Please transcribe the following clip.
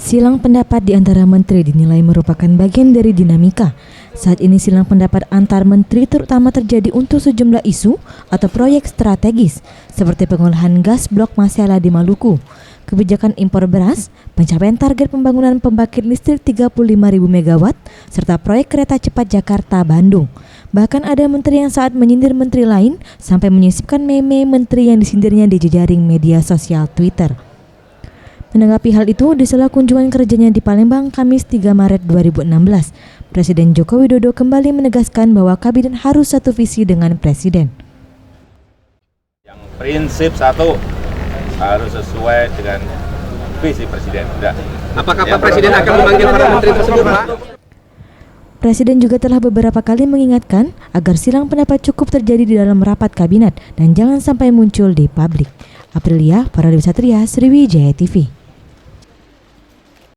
Silang pendapat di antara menteri dinilai merupakan bagian dari dinamika. Saat ini silang pendapat antar menteri terutama terjadi untuk sejumlah isu atau proyek strategis seperti pengolahan gas blok Masela di Maluku, kebijakan impor beras, pencapaian target pembangunan pembangkit listrik 35.000 MW, serta proyek kereta cepat Jakarta-Bandung. Bahkan ada menteri yang saat menyindir menteri lain sampai menyisipkan meme menteri yang disindirnya di jejaring media sosial Twitter. Menanggapi hal itu, di sela kunjungan kerjanya di Palembang Kamis 3 Maret 2016, Presiden Joko Widodo kembali menegaskan bahwa kabinet harus satu visi dengan Presiden. Yang prinsip satu harus sesuai dengan visi Presiden. Udah. Apakah Pak Presiden akan memanggil para menteri tersebut, Pak? Presiden juga telah beberapa kali mengingatkan agar silang pendapat cukup terjadi di dalam rapat kabinet dan jangan sampai muncul di publik. Aprilia, Paradewi Satria, Sriwijaya TV.